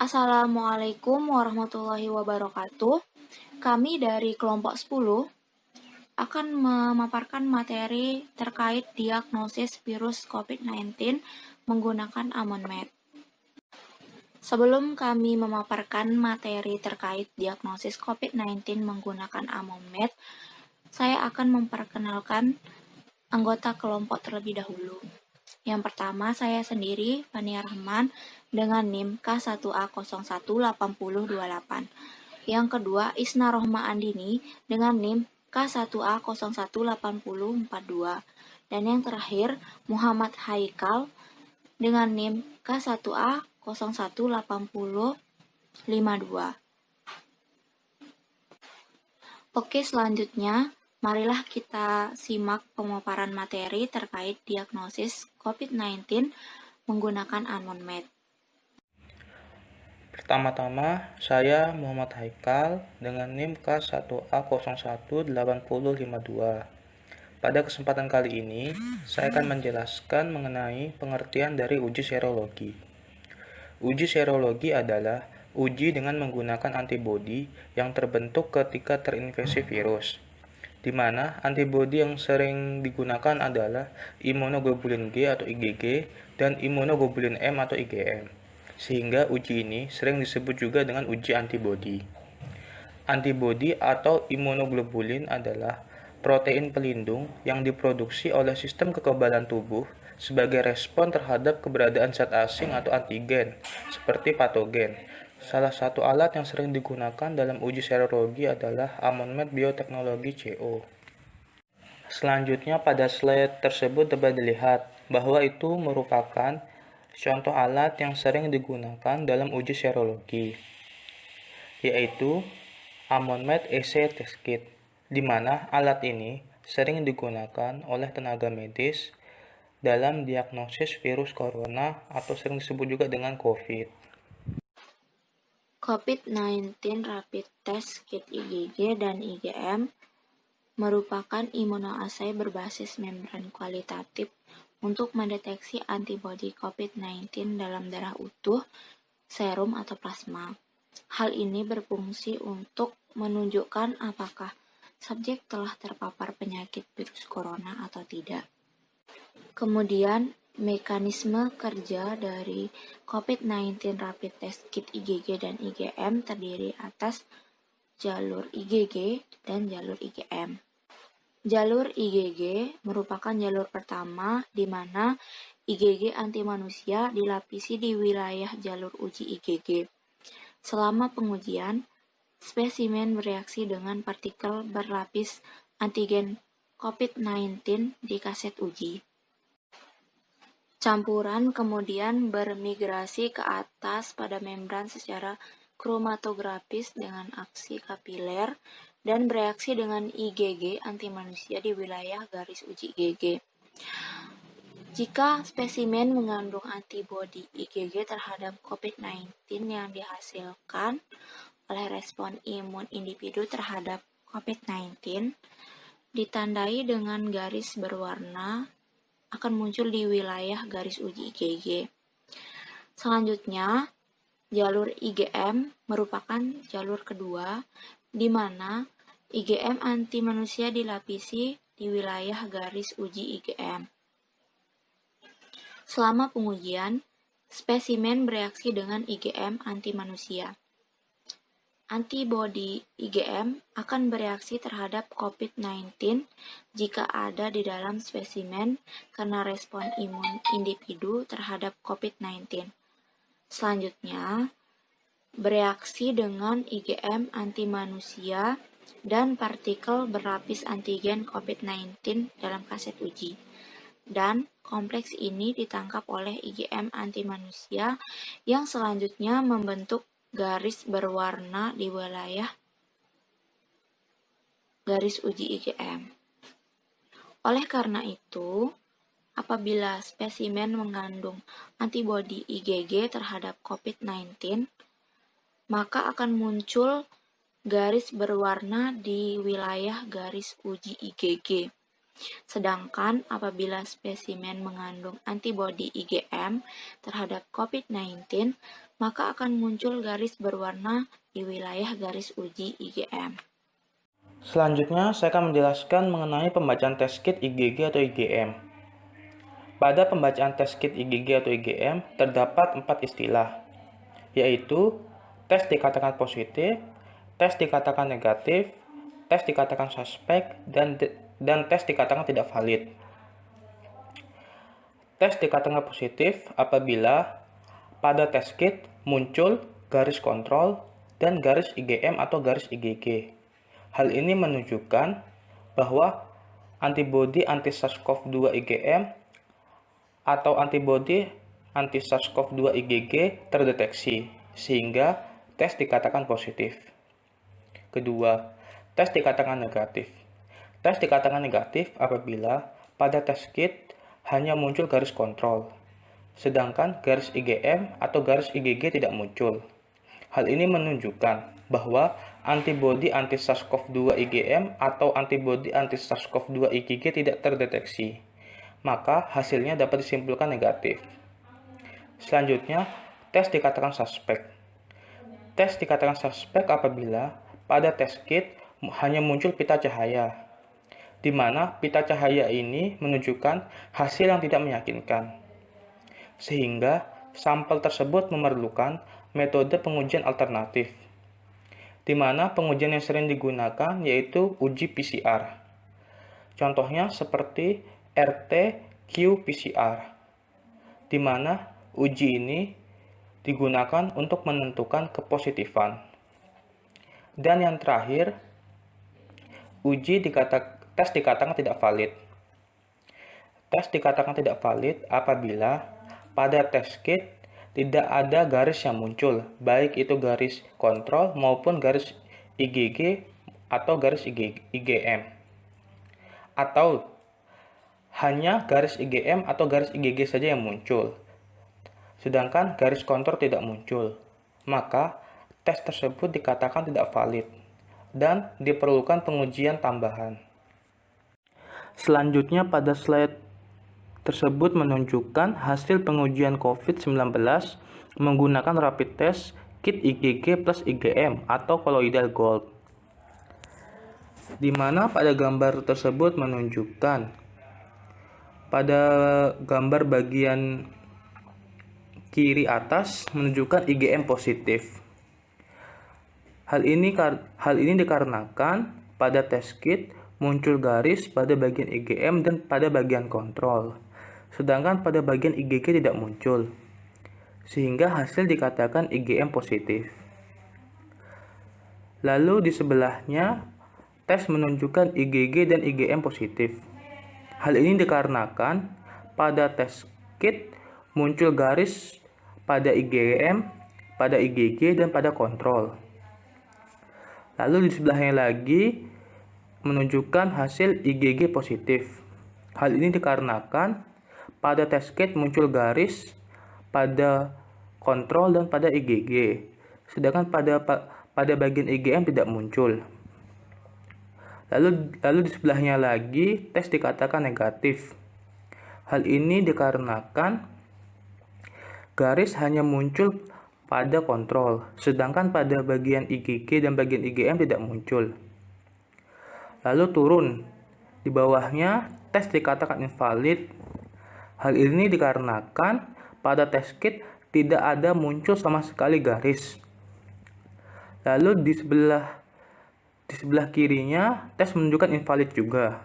Assalamualaikum warahmatullahi wabarakatuh. Kami dari kelompok 10 akan memaparkan materi terkait diagnosis virus COVID-19 menggunakan AmonMed. Sebelum kami memaparkan materi terkait diagnosis COVID-19 menggunakan AmonMed, saya akan memperkenalkan anggota kelompok terlebih dahulu. Yang pertama, saya sendiri, Fania Rahman, dengan NIM K1A018028. Yang kedua, Isna Rohma Andini, dengan NIM K1A018042. Dan yang terakhir, Muhammad Haikal, dengan NIM K1A018052. Oke, selanjutnya, marilah kita simak pemaparan materi terkait diagnosis COVID-19 menggunakan AmonMed. Pertama-tama, saya Muhammad Haikal dengan NIM K1A018052. Pada kesempatan kali ini, saya akan menjelaskan mengenai pengertian dari uji serologi. Uji serologi adalah uji dengan menggunakan antibodi yang terbentuk ketika terinfeksi virus, di mana antibodi yang sering digunakan adalah imunoglobulin G atau IgG dan imunoglobulin M atau IgM. Sehingga uji ini sering disebut juga dengan uji antibodi. Antibodi atau imunoglobulin adalah protein pelindung yang diproduksi oleh sistem kekebalan tubuh sebagai respon terhadap keberadaan zat asing atau antigen, seperti patogen. Salah satu alat yang sering digunakan dalam uji serologi adalah AmonMed Bioteknologi CO. Selanjutnya pada slide tersebut dapat dilihat bahwa itu merupakan contoh alat yang sering digunakan dalam uji serologi, yaitu AmonMed EC Test Kit, di mana alat ini sering digunakan oleh tenaga medis dalam diagnosis virus corona atau sering disebut juga dengan COVID. COVID-19 Rapid Test Kit IgG dan IgM merupakan imunoassay berbasis membran kualitatif untuk mendeteksi antibodi COVID-19 dalam darah utuh, serum, atau plasma. Hal ini berfungsi untuk menunjukkan apakah subjek telah terpapar penyakit virus corona atau tidak. Kemudian, mekanisme kerja dari COVID-19 Rapid Test Kit IgG dan IgM terdiri atas jalur IgG dan jalur IgM. Jalur IgG merupakan jalur pertama di mana IgG anti manusia dilapisi di wilayah jalur uji IgG. Selama pengujian, spesimen bereaksi dengan partikel berlapis antigen COVID-19 di kaset uji. Campuran kemudian bermigrasi ke atas pada membran secara kromatografis dengan aksi kapiler dan bereaksi dengan IgG anti manusia di wilayah garis uji IgG. Jika spesimen mengandung antibodi IgG terhadap COVID-19 yang dihasilkan oleh respon imun individu terhadap COVID-19, ditandai dengan garis berwarna akan muncul di wilayah garis uji IgG. Selanjutnya, jalur IgM merupakan jalur kedua di mana IgM anti manusia dilapisi di wilayah garis uji IgM. Selama pengujian, spesimen bereaksi dengan IgM anti manusia. Antibodi IgM akan bereaksi terhadap COVID-19 jika ada di dalam spesimen karena respon imun individu terhadap COVID-19. Selanjutnya, bereaksi dengan IgM anti manusia dan partikel berlapis antigen COVID-19 dalam kaset uji. Dan kompleks ini ditangkap oleh IgM anti manusia yang selanjutnya membentuk garis berwarna di wilayah garis uji IgM. Oleh karena itu, apabila spesimen mengandung antibodi IgG terhadap COVID-19, maka akan muncul garis berwarna di wilayah garis uji IgG. Sedangkan apabila spesimen mengandung antibodi IgM terhadap COVID-19, maka akan muncul garis berwarna di wilayah garis uji IgM. Selanjutnya, saya akan menjelaskan mengenai pembacaan test kit IgG atau IgM. Pada pembacaan test kit IgG atau IgM, terdapat 4 istilah, yaitu tes dikatakan positif, tes dikatakan negatif, tes dikatakan suspek, dan tes dikatakan tidak valid. Tes dikatakan positif apabila pada test kit muncul garis kontrol dan garis IgM atau garis IgG. Hal ini menunjukkan bahwa antibodi anti-SARS-CoV-2 IgM atau antibodi anti-SARS-CoV-2 IgG terdeteksi, sehingga tes dikatakan positif. Kedua, tes dikatakan negatif. Tes dikatakan negatif apabila pada test kit hanya muncul garis kontrol, sedangkan garis IgM atau garis IgG tidak muncul. Hal ini menunjukkan bahwa antibodi anti-SARS-CoV-2 IgM atau antibodi anti-SARS-CoV-2 IgG tidak terdeteksi, maka hasilnya dapat disimpulkan negatif. Selanjutnya, tes dikatakan suspek. Tes dikatakan suspek apabila pada test kit hanya muncul pita cahaya, di mana pita cahaya ini menunjukkan hasil yang tidak meyakinkan, sehingga sampel tersebut memerlukan metode pengujian alternatif, di mana pengujian yang sering digunakan yaitu uji PCR. Contohnya seperti RT-qPCR, di mana uji ini digunakan untuk menentukan kepositifan. Dan yang terakhir, tes dikatakan tidak valid. Tes dikatakan tidak valid apabila pada test kit tidak ada garis yang muncul, baik itu garis kontrol maupun garis IgG atau garis IgM. Atau hanya garis IgM atau garis IgG saja yang muncul, sedangkan garis kontrol tidak muncul. Maka tes tersebut dikatakan tidak valid dan diperlukan pengujian tambahan. Selanjutnya pada slide tersebut menunjukkan hasil pengujian COVID-19 menggunakan rapid test kit IgG plus IgM atau colloidal gold, di mana pada gambar tersebut menunjukkan pada gambar bagian kiri atas menunjukkan IgM positif. Hal ini dikarenakan pada test kit muncul garis pada bagian IgM dan pada bagian kontrol, sedangkan pada bagian IgG tidak muncul, sehingga hasil dikatakan IgM positif. Lalu di sebelahnya, tes menunjukkan IgG dan IgM positif. Hal ini dikarenakan pada test kit muncul garis pada IgM, pada IgG, dan pada kontrol. Lalu di sebelahnya lagi menunjukkan hasil IgG positif. Hal ini dikarenakan pada test kit muncul garis pada kontrol dan pada IgG, sedangkan pada bagian IgM tidak muncul. Lalu di sebelahnya lagi tes dikatakan negatif. Hal ini dikarenakan garis hanya muncul pada kontrol, sedangkan pada bagian IgG dan bagian IgM tidak muncul. Lalu turun di bawahnya tes dikatakan invalid. Hal ini dikarenakan pada test kit tidak ada muncul sama sekali garis. Lalu di sebelah kirinya tes menunjukkan invalid juga.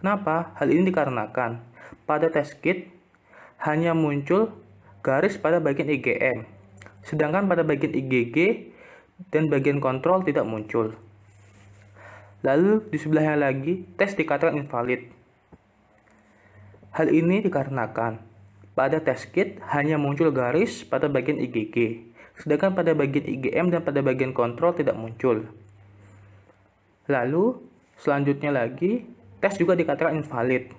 Kenapa? Hal ini dikarenakan pada test kit hanya muncul garis pada bagian IgM, sedangkan pada bagian IgG dan bagian kontrol tidak muncul. Lalu di sebelahnya lagi tes dikatakan invalid. Hal ini dikarenakan pada test kit hanya muncul garis pada bagian IgG, sedangkan pada bagian IgM dan pada bagian kontrol tidak muncul. Lalu selanjutnya lagi tes juga dikatakan invalid.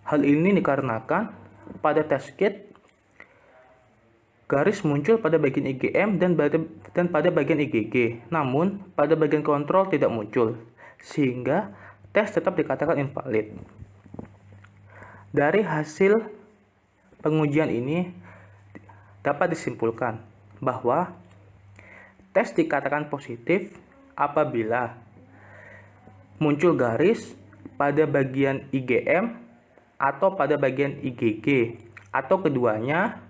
Hal ini dikarenakan pada test kit garis muncul pada bagian IgM dan pada bagian IgG, namun pada bagian kontrol tidak muncul, sehingga tes tetap dikatakan invalid. Dari hasil pengujian ini dapat disimpulkan bahwa tes dikatakan positif apabila muncul garis pada bagian IgM atau pada bagian IgG atau keduanya,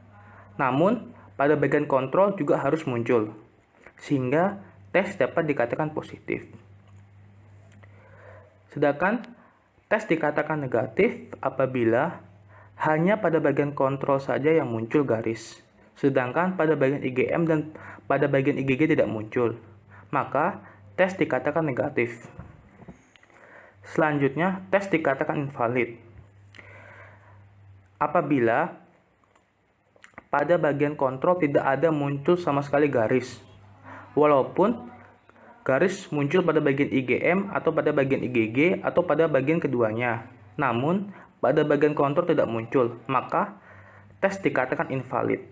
namun pada bagian kontrol juga harus muncul, sehingga tes dapat dikatakan positif. Sedangkan tes dikatakan negatif apabila hanya pada bagian kontrol saja yang muncul garis, sedangkan pada bagian IgM dan pada bagian IgG tidak muncul, maka tes dikatakan negatif. Selanjutnya, tes dikatakan invalid apabila pada bagian kontrol tidak ada muncul sama sekali garis, walaupun garis muncul pada bagian IgM atau pada bagian IgG atau pada bagian keduanya, namun pada bagian kontrol tidak muncul, maka tes dikatakan invalid.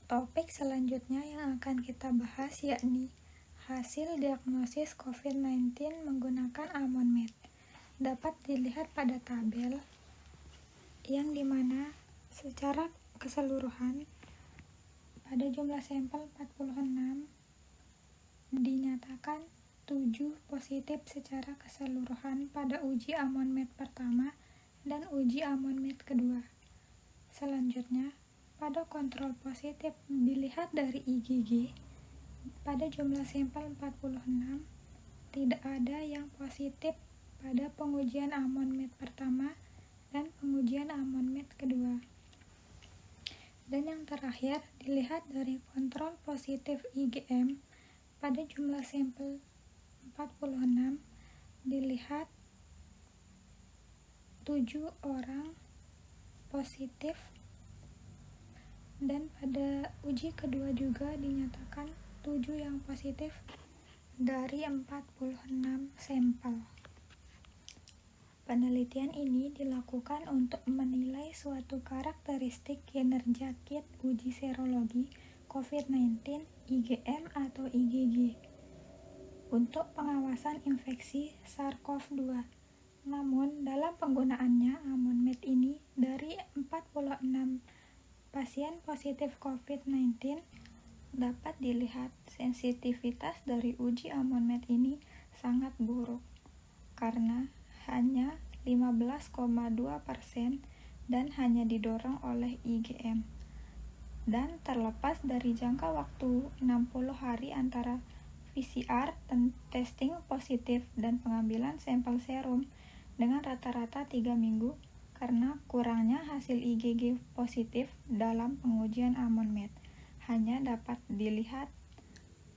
Topik selanjutnya yang akan kita bahas yakni hasil diagnosis COVID-19 menggunakan AMONMED. Dapat dilihat pada tabel yang dimana secara keseluruhan pada jumlah sampel 46 dinyatakan 7 positif secara keseluruhan pada uji AMONMED pertama dan uji AMONMED kedua. Selanjutnya, pada kontrol positif dilihat dari IgG, pada jumlah sampel 46, tidak ada yang positif pada pengujian AMONMED pertama dan pengujian AMONMED kedua. Dan yang terakhir, dilihat dari kontrol positif IgM, pada jumlah sampel 46, dilihat 7 orang positif, dan pada uji kedua juga dinyatakan 7 yang positif dari 46 sampel. Penelitian ini dilakukan untuk menilai suatu karakteristik kinerja kit uji serologi COVID-19 IgM atau IgG untuk pengawasan infeksi SARS-CoV-2. Namun, dalam penggunaannya, AMONMED ini dari 46 pasien positif COVID-19 dapat dilihat sensitivitas dari uji AMONMED ini sangat buruk karena hanya 15,2% dan hanya didorong oleh IgM. Dan terlepas dari jangka waktu 60 hari antara PCR testing positif dan pengambilan sampel serum dengan rata-rata 3 minggu karena kurangnya hasil IgG positif dalam pengujian AMONMED hanya dapat dilihat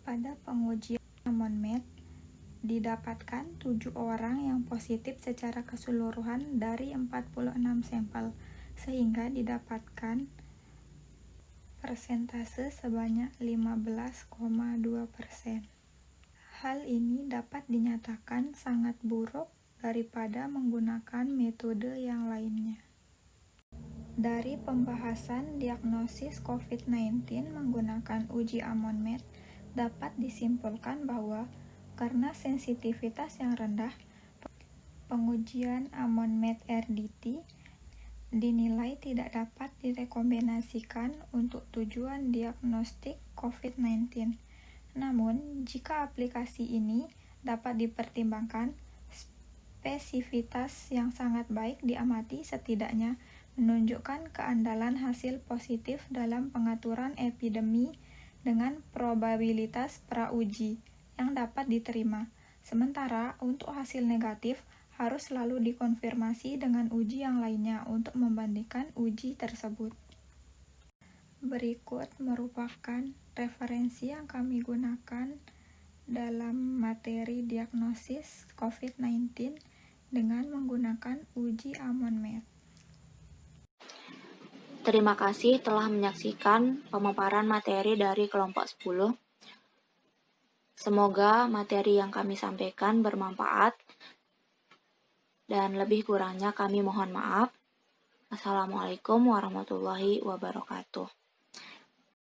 pada pengujian AMONMED didapatkan 7 orang yang positif secara keseluruhan dari 46 sampel sehingga didapatkan persentase sebanyak 15,2%. Hal ini dapat dinyatakan sangat buruk daripada menggunakan metode yang lainnya. Dari pembahasan diagnosis COVID-19 menggunakan uji AMONMED, dapat disimpulkan bahwa karena sensitivitas yang rendah, pengujian AMONMED RDT dinilai tidak dapat direkomendasikan untuk tujuan diagnostik COVID-19. Namun, jika aplikasi ini dapat dipertimbangkan, spesifitas yang sangat baik diamati setidaknya menunjukkan keandalan hasil positif dalam pengaturan epidemi dengan probabilitas pra-uji yang dapat diterima. Sementara untuk hasil negatif harus selalu dikonfirmasi dengan uji yang lainnya untuk membandingkan uji tersebut. Berikut merupakan referensi yang kami gunakan dalam materi diagnosis COVID-19 dengan menggunakan uji AMONMED. Terima kasih telah menyaksikan pemaparan materi dari kelompok 10. Semoga materi yang kami sampaikan bermanfaat dan lebih kurangnya kami mohon maaf. Assalamualaikum warahmatullahi wabarakatuh.